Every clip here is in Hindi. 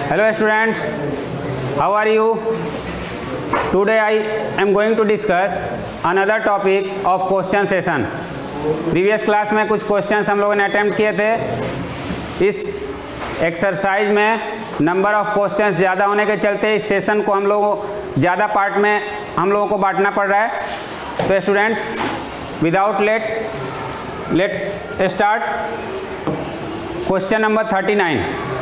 Hello students, how are you? Today I am going to discuss another topic of question session. Previous class में कुछ क्वेश्चंस हम लोगों ने अटेम्प्ट किए थे। इस एक्सरसाइज में नंबर ऑफ क्वेश्चंस ज़्यादा होने के चलते इस सेशन को हम लोगों ज़्यादा पार्ट में हम लोगों को बांटना पड़ रहा है। तो students without let's start question number 39।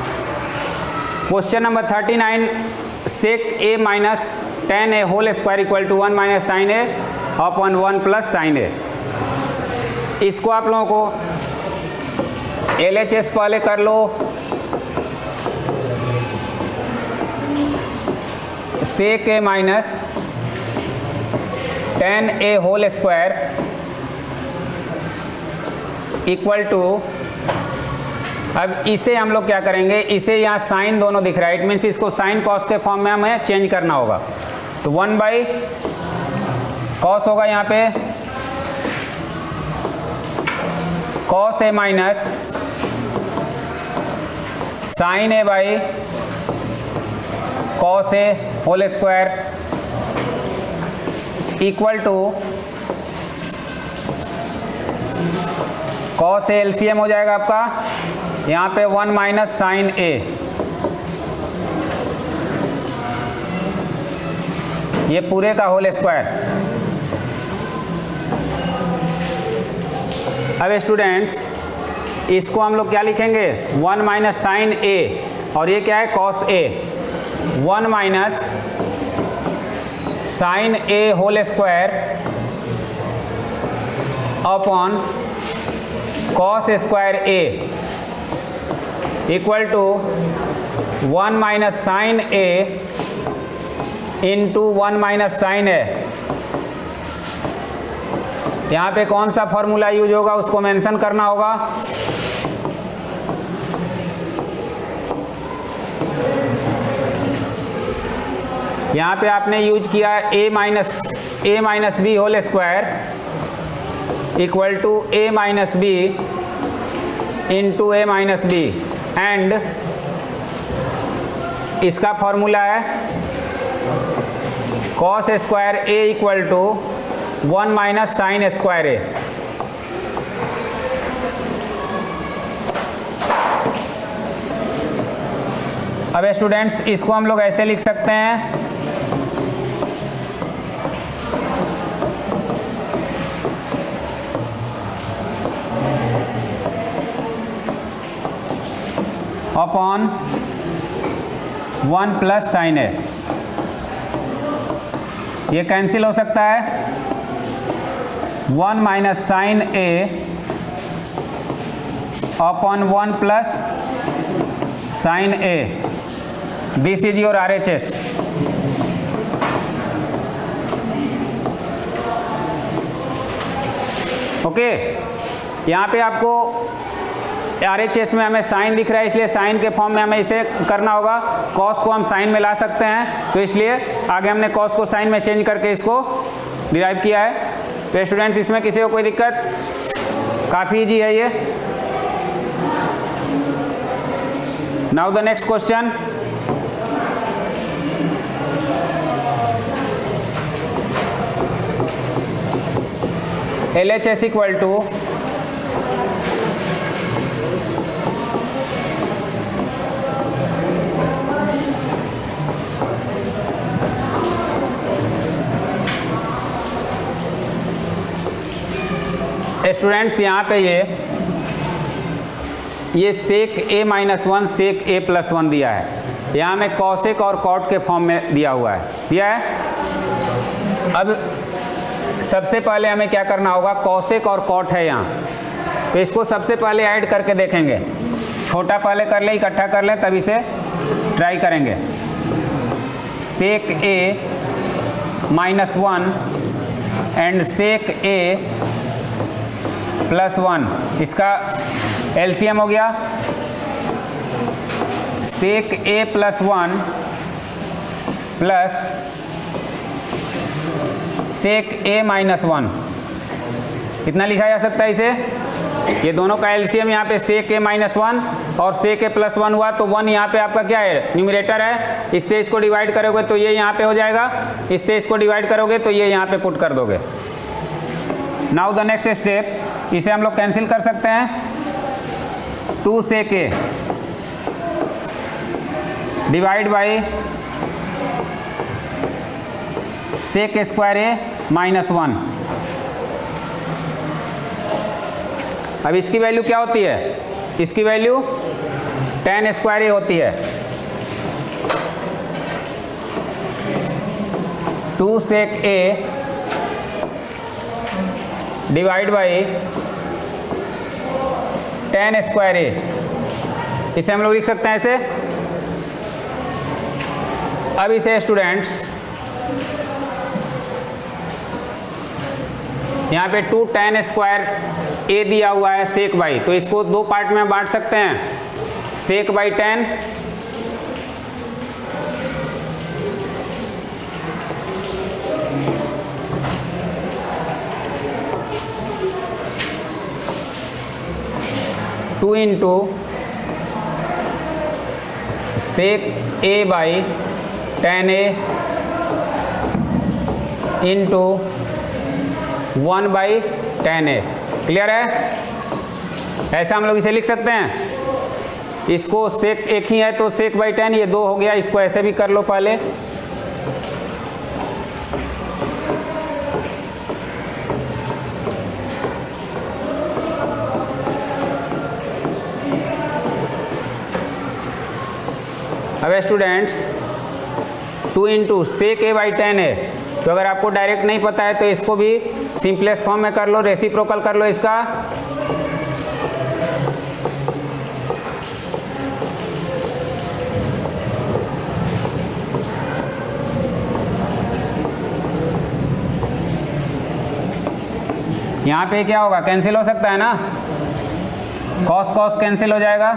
Question number 39, sec A minus 10 A whole square equal to 1 minus sine A upon 1 plus sine A. इसको आप लोगों को LHS पहले कर लो। Sec A minus 10 A whole square equal to, अब इसे हम लोग क्या करेंगे, इसे यहाँ साइन दोनों दिख रहा है, इट मीन्स इसको साइन कॉस के फॉर्म में हमें चेंज करना होगा। तो 1 बाई कॉस होगा यहाँ पे cos A minus sine A by cos A whole square equal to cos A LCM हो जाएगा आपका यहाँ पे 1 माइनस साइन ए। ये पूरे का होल स्क्वायर। अब स्टूडेंट्स इसको हम लोग क्या लिखेंगे, 1 माइनस साइन ए, और ये क्या है cos A. 1 minus sine A whole square upon cos square A equal to 1 minus sine A into 1 minus sine A. यहाँ पे कौन सा फॉर्मूला यूज होगा उसको मेंशन करना होगा। यहाँ पे आपने यूज किया A minus B whole square equal to A minus B into A minus B, and इसका फॉर्मूला है cos square A equal to 1 minus sine square A. अब स्टूडेंट्स इसको हम लोग ऐसे लिख सकते हैं, अपॉन 1 प्लस साइन ए। ये कैंसिल हो सकता है। 1 minus sine A upon 1 plus sine A. This is your RHS। Okay, यहाँ पे आपको RHS में हमें साइन दिख रहा है, इसलिए साइन के फॉर्म में हमें इसे करना होगा। कॉस को हम साइन में ला सकते हैं, तो इसलिए आगे हमने कॉस को साइन में चेंज करके इसको डिराइव किया है। तो स्टूडेंट्स इसमें किसी को कोई दिक्कत, काफ़ी इजी है ये। Now the next question, LHS equal to students यहाँ पे ये सेक A minus 1 sec A plus 1 दिया है। यहाँ में कॉसेक और कॉट के फॉर्म में दिया हुआ है, अब सबसे पहले हमें क्या करना होगा, कॉसेक और कॉट है यहाँ, तो इसको सबसे पहले ऐड करके देखेंगे। छोटा पहले कर लें, इकट्ठा कर लें, तभी से ट्राई करेंगे। Sec A minus 1 and sec A plus 1, इसका LCM हो गया sec A plus 1 plus sec A minus 1। कितना लिखा जा सकता है इसे, ये दोनों का एलसीएम यहाँ पे सेक ए माइनस वन और सेक ए प्लस वन हुआ, तो वन यहाँ पे आपका क्या है, न्यूमरेटर है, इससे इसको डिवाइड करोगे तो ये यहाँ पे हो जाएगा, इससे इसको डिवाइड करोगे तो ये यहाँ पे पुट कर दोगे। नाउ द नेक्स्ट स्टेप, इसे हम लोग कैंसिल कर सकते हैं, 2 sec A divide by sec square A minus one. अब इसकी वैल्यू क्या होती है, इसकी वैल्यू tan स्क्वायर ए होती है, 2 sec A divide by tan square ए। इसे हम लोग लिख सकते हैं ऐसे। अब इसे स्टूडेंट्स यहाँ पे 2 tan स्क्वायर ए दिया हुआ है सेक बाई, तो इसको दो पार्ट में बांट सकते हैं, sec by tan two into sec A by tan A into 1 by tan A. Clear है? ऐसा हम लोग इसे लिख सकते हैं। इसको सेक एक ही है तो सेक बाई tan, ये 2 हो गया, इसको ऐसे भी कर लो पहले। अब students 2 into sec A by tan A, तो अगर आपको डायरेक्ट नहीं पता है तो इसको भी सिंपलेस्ट फॉर्म में कर लो, रेसिप्रोकल कर लो इसका। यहाँ पे क्या होगा, कैंसिल हो सकता है ना, कॉस कॉस कैंसिल हो जाएगा,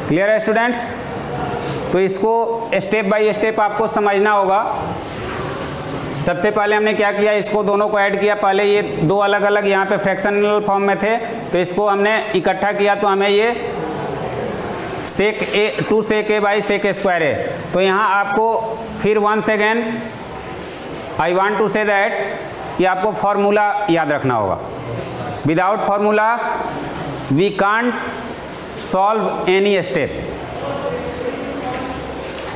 क्लियर है स्टूडेंट्स? तो इसको स्टेप बाय स्टेप आपको समझना होगा। सबसे पहले हमने क्या किया, इसको दोनों को ऐड किया। पहले ये दो अलग अलग यहाँ पे फ्रैक्शनल फॉर्म में थे, तो इसको हमने इकट्ठा किया, तो हमें ये सेक ए 2 sec A by sec square ए। तो यहाँ आपको फिर once again I want to say that कि आपको फॉर्मूला याद रखना होगा। Without formula we can't solve any step.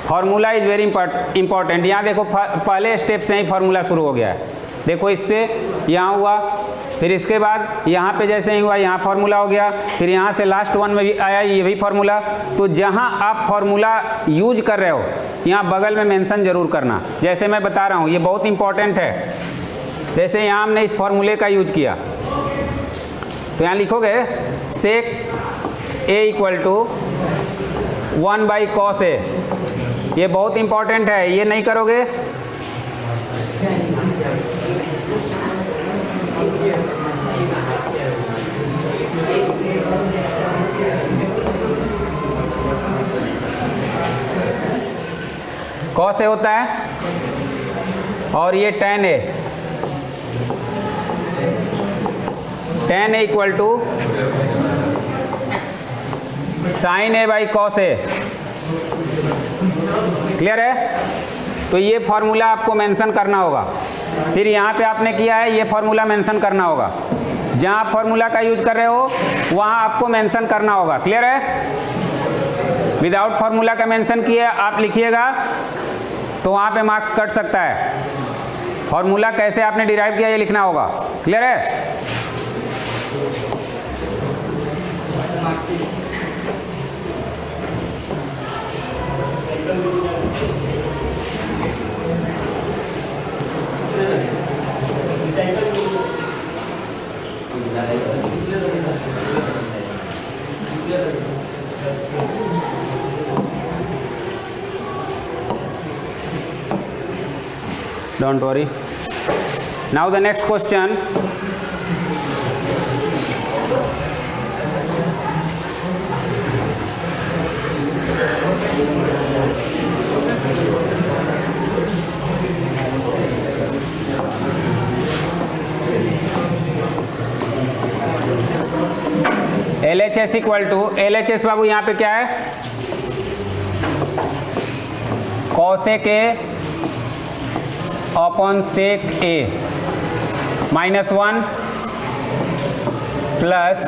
Formula is very important. यहाँ देखो पहले स्टेप से ही फार्मूला शुरू हो गया है। देखो इससे यहाँ हुआ, फिर इसके बाद यहाँ पे जैसे ही हुआ यहाँ फार्मूला हो गया, फिर यहाँ से लास्ट वन में भी आया ये भी फार्मूला। तो जहाँ आप फार्मूला यूज कर रहे हो यहाँ बगल में मेंशन जरूर करना। जैसे मैं बता रहा हूँ ये बहुत इंपॉर्टेंट है। जैसे यहाँ हमने इस फार्मूले का यूज किया, तो यहाँ लिखोगे सेक ए इक्वल टू 1 बाई कॉस ए। ये बहुत इंपॉर्टेंट है, ये नहीं करोगे कॉस ए होता है और ये tan A. tan A equal to sine A by cos A. Clear है? तो ये फॉर्मूला आपको मेंशन करना होगा। फिर यहाँ पे आपने किया है ये फॉर्मूला मेंशन करना होगा। जहाँ आप फॉर्मूला का यूज कर रहे हो वहाँ आपको मेंशन करना होगा। क्लियर है? विदाउट फॉर्मूला का मेंशन किए आप लिखिएगा तो वहाँ पे मार्क्स कट सकता है। फॉर्मूला कैसे आपने डिराइव किया ये लिखना होगा। क्लियर है? Don't worry. Now the next question. LHS equal to LHS बाबू यहाँ पे क्या है, cosec A upon sec A -1 plus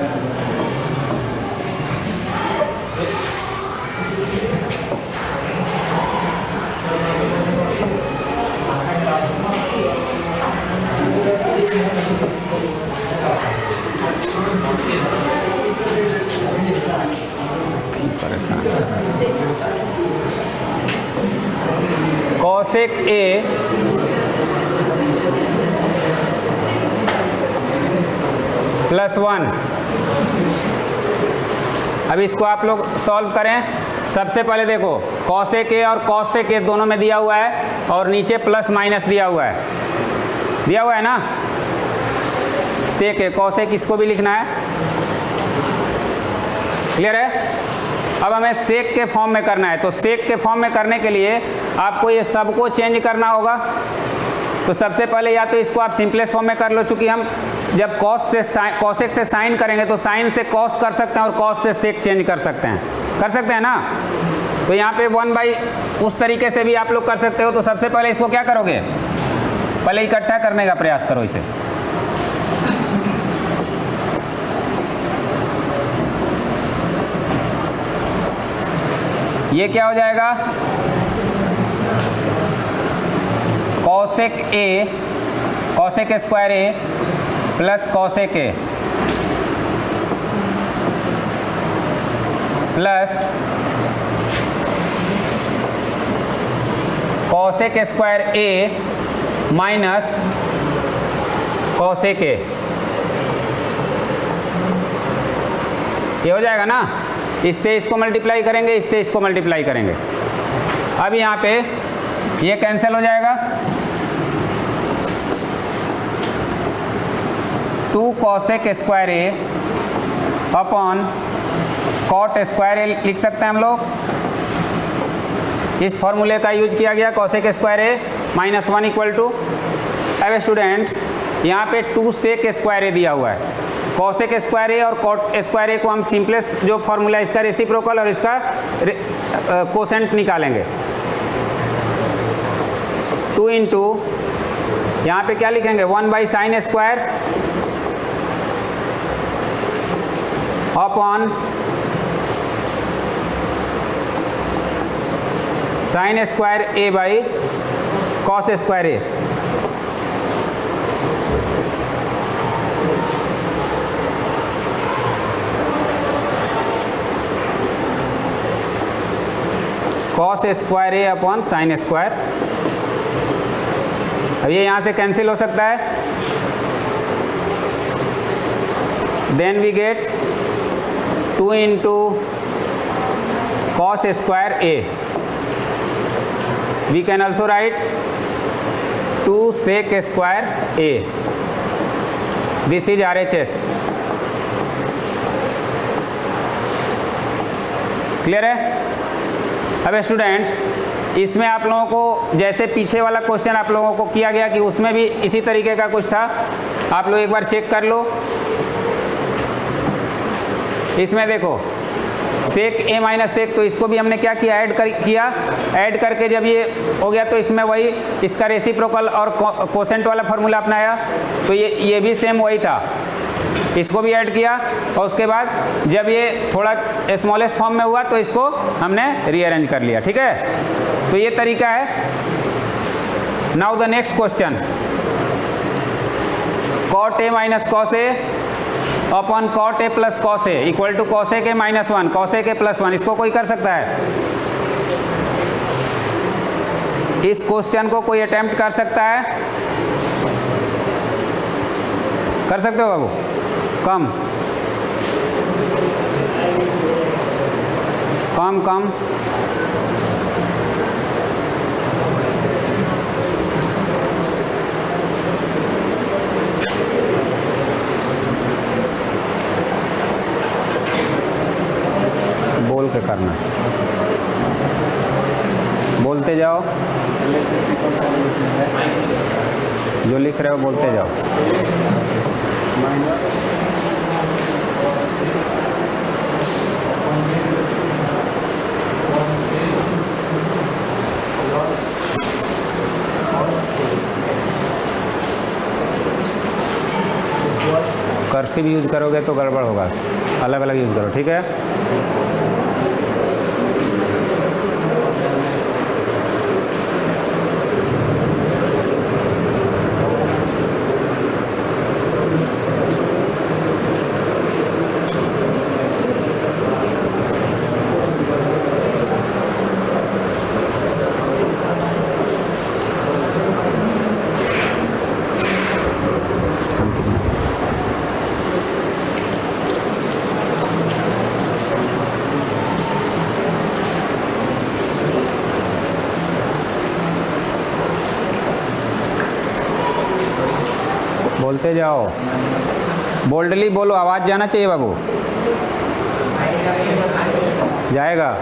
cosec A +1। अब इसको आप लोग सॉल्व करें। सबसे पहले देखो कॉसेक ए और कॉसेक ए दोनों में दिया हुआ है और नीचे प्लस माइनस दिया हुआ है ना। सेक ए कॉसेक इसको भी लिखना है, क्लियर है। अब हमें सेक के फॉर्म में करना है, तो सेक के फॉर्म में करने के लिए आपको ये सबको चेंज करना होगा। तो सबसे पहले या तो इसको आप सिंपलेस्ट फॉर्म में कर लो, चूंकि हम जब कॉसेक से साइन करेंगे तो साइन से कॉस कर सकते हैं और कॉस से सेक चेंज कर सकते हैं ना। तो यहाँ पे 1/, उस तरीके से भी आप लोग कर सकते हो। तो सबसे पहले इसको क्या करोगे, पहले इकट्ठा करने का प्रयास करो इसे। ये क्या हो जाएगा, cosec A, cosec square A plus cosec A plus cosec square A minus cosec ए, ये हो जाएगा ना। इससे इसको मल्टीप्लाई करेंगे, इससे इसको मल्टीप्लाई करेंगे। अब यहाँ पे ये कैंसिल हो जाएगा। 2 cosec square A upon cot square ए लिख सकते हैं हम लोग। इस फॉर्मूले का यूज किया गया, cosec square A -1 equal to. अब स्टूडेंट्स यहाँ पे 2 सेक स्क्वायर ए दिया हुआ है। कॉसेक स्क्वायर ए और कॉट स्क्वायर ए को हम सिंपलेस्ट जो फॉर्मूला इसका रेसिप्रोकल और इसका कोसेंट निकालेंगे। 2 इंटू यहाँ पे क्या लिखेंगे, 1/sin square upon sin square A by cos square A. Cos square A upon sine square. अब ये यहाँ से कैंसिल हो सकता है। Then we get 2 into cos square A. We can also write 2 sec square A. This is RHS। Clear है। अब स्टूडेंट्स इसमें आप लोगों को जैसे पीछे वाला क्वेश्चन आप लोगों को किया गया कि उसमें भी इसी तरीके का कुछ था, आप लोग एक बार चेक कर लो। इसमें देखो सेक ए माइनस सेक, तो इसको भी हमने क्या किया, ऐड करके जब ये हो गया तो इसमें वही इसका रेसिप्रोकल और कोसेंट वाला फार्मूला अपनाया। तो ये भी सेम वही था, इसको भी ऐड किया और उसके बाद जब ये थोड़ा स्मॉलेस्ट फॉर्म में हुआ तो इसको हमने रीअरेंज कर लिया। ठीक है, तो ये तरीका है। Now the next question, cot A minus cos A upon cot A plus cos A equal to cosec A -1 cosec A +1। इसको कोई कर सकता है, इस क्वेश्चन को कोई अटेम्प्ट कर सकता है? कर सकते हो बाबू? कम कम कम बोल के करना, बोलते जाओ, जो लिख रहे हो बोलते जाओ। कर्सिव यूज करोगे तो गड़बड़ होगा, अलग अलग यूज करो, ठीक है? बोलते जाओ, बोल्डली बोलो, आवाज़ जाना चाहिए बाबू। जाएगा?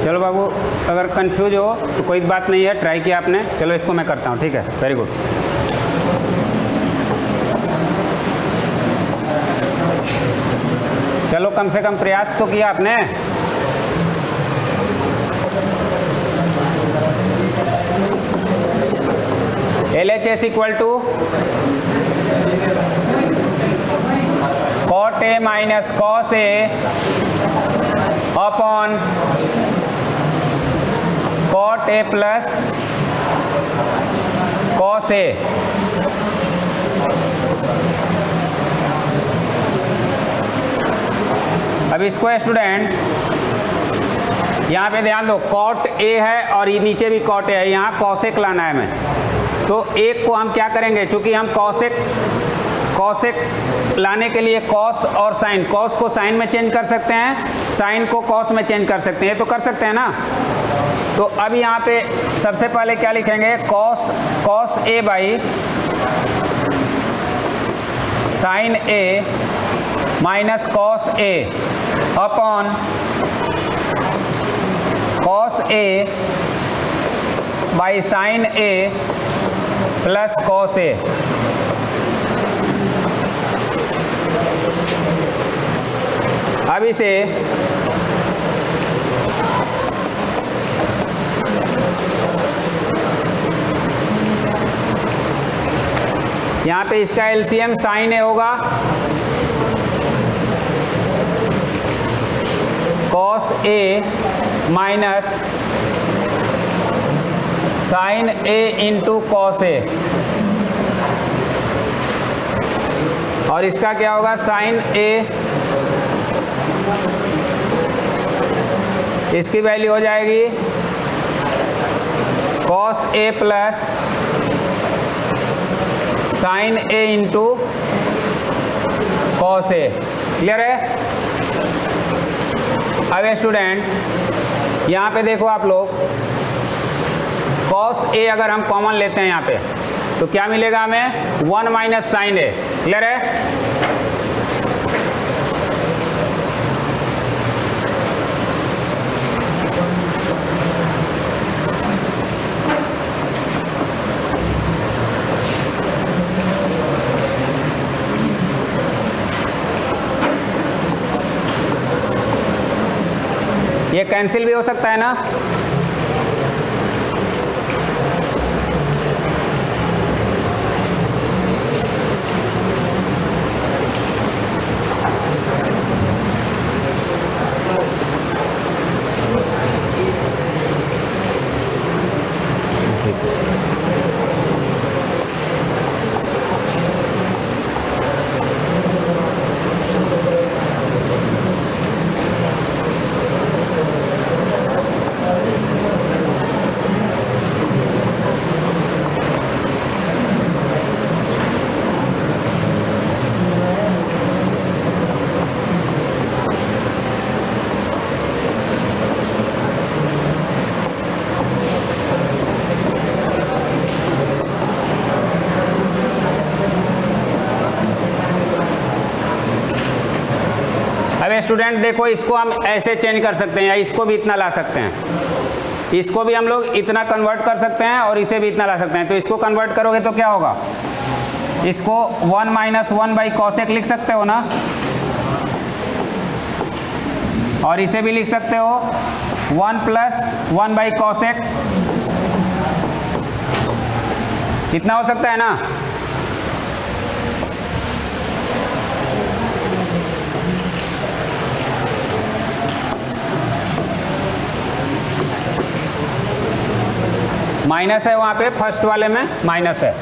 चलो बाबू, अगर कंफ्यूज हो तो कोई बात नहीं है, ट्राई किया आपने, चलो इसको मैं करता हूँ, ठीक है? Very good. चलो कम से कम प्रयास तो किया आपने। LHS equal to cot A minus cos A upon cot A plus cos A। अब इसको स्टूडेंट यहाँ पे ध्यान दो, cot A है और ये नीचे भी cot A है, यहाँ cosec लाना है हमें। तो एक को हम क्या करेंगे, चूंकि हम cosec लाने के लिए cos और sin, cos को sin में चेंज कर सकते हैं, sin को cos में चेंज कर सकते हैं, तो कर सकते हैं ना। तो अब यहाँ पे सबसे पहले क्या लिखेंगे, cos A by sin A minus cos A upon cos A by sin A plus cos A. अब इसे यहाँ पे इसका एलसीएम साइन ए होगा, cos A minus sine A into cos A, और इसका क्या होगा साइन ए, इसकी वैल्यू हो जाएगी cos A plus sine A into cos A. Clear है? अब स्टूडेंट यहाँ पे देखो आप लोग, कॉस ए अगर हम कॉमन लेते हैं यहाँ पे तो क्या मिलेगा हमें 1 माइनस साइन ए। क्लियर है? ये कैंसिल भी हो सकता है ना? अब स्टूडेंट देखो, इसको हम ऐसे चेंज कर सकते हैं या इसको भी इतना ला सकते हैं, इसको भी हम लोग इतना कन्वर्ट कर सकते हैं और इसे भी इतना ला सकते हैं। तो इसको कन्वर्ट करोगे तो क्या होगा, इसको 1 माइनस 1 बाई कॉसेक लिख सकते हो ना, और इसे भी लिख सकते हो 1 प्लस 1 बाई कॉसेक, इतना हो सकता है ना। माइनस है वहाँ पे, फर्स्ट वाले में माइनस है।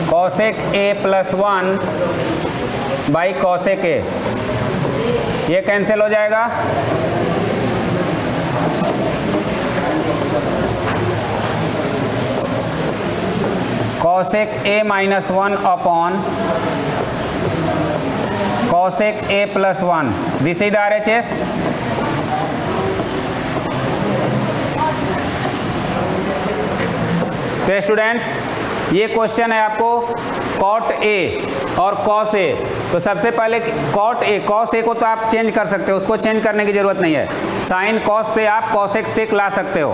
Cosec A plus 1 by cosec ए, ये कैंसिल हो जाएगा। Cosec A minus 1 upon cosec A plus 1, this is the RHS। तो स्टूडेंट्स, ये क्वेश्चन है आपको कॉट ए और कॉस ए। तो सबसे पहले कॉट ए, कॉस ए को तो आप चेंज कर सकते हो, उसको चेंज करने की ज़रूरत नहीं है। साइन कॉस से आप कॉसेक सेक ला सकते हो।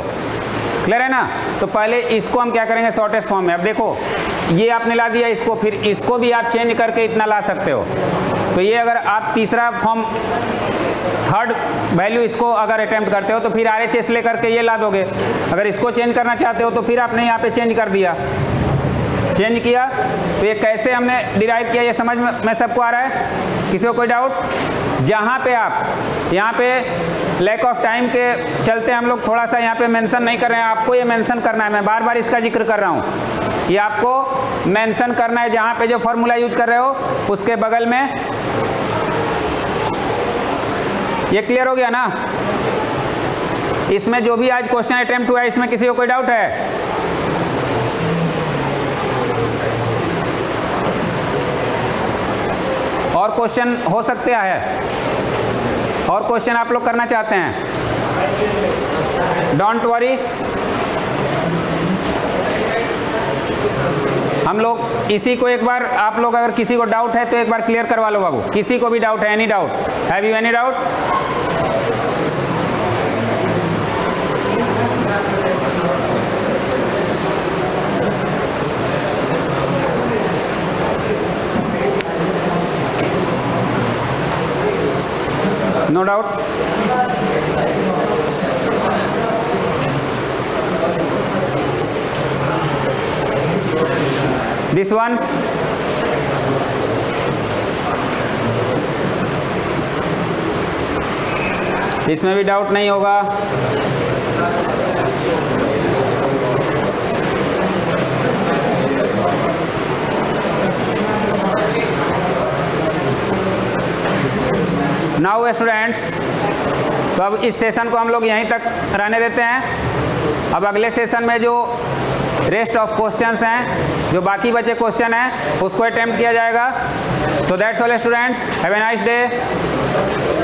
क्लियर है ना? तो पहले इसको हम क्या करेंगे शॉर्टेस्ट फॉर्म में। अब देखो, ये आपने ला दिया इसको, फिर इसको भी आप चेंज करके इतना ला सकते हो। तो ये अगर आप तीसरा फॉर्म, थर्ड वैल्यू इसको अगर अटेम्प्ट करते हो तो फिर RHS लेकर के ये ला दोगे। अगर इसको चेंज करना चाहते हो तो फिर आपने यहाँ पे चेंज कर दिया, चेंज किया। तो ये कैसे हमने डिराइव किया, ये समझ में सबको आ रहा है? किसी को कोई डाउट? जहाँ पे आप, यहाँ पे लैक ऑफ टाइम के चलते हम लोग थोड़ा सा यहाँ पे मेंशन नहीं कर रहे हैं, आपको ये मेंशन करना है। मैं बार बार इसका जिक्र कर रहा हूँ, ये आपको मेंशन करना है। जहाँ पे जो फॉर्मूला यूज कर रहे हो उसके बगल में, ये क्लियर हो गया ना? इसमें जो भी आज क्वेश्चन अटेम्प्ट हुआ है, इसमें किसी को कोई डाउट है? और क्वेश्चन हो सकते हैं, और क्वेश्चन आप लोग करना चाहते हैं? डोंट वरी, हम लोग इसी को एक बार, आप लोग अगर किसी को डाउट है तो एक बार क्लियर करवा लो बाबू। किसी को भी डाउट है? Any doubt? Have you any doubt? No doubt? This one? इसमें भी डाउट नहीं होगा। नाउ स्टूडेंट्स, तो अब इस सेशन को हम लोग यहीं तक रहने देते हैं। अब अगले सेशन में जो रेस्ट ऑफ क्वेश्चंस हैं, जो बाकी बचे क्वेश्चन हैं, उसको अटेम्प्ट किया जाएगा। So that's all students, have a nice day.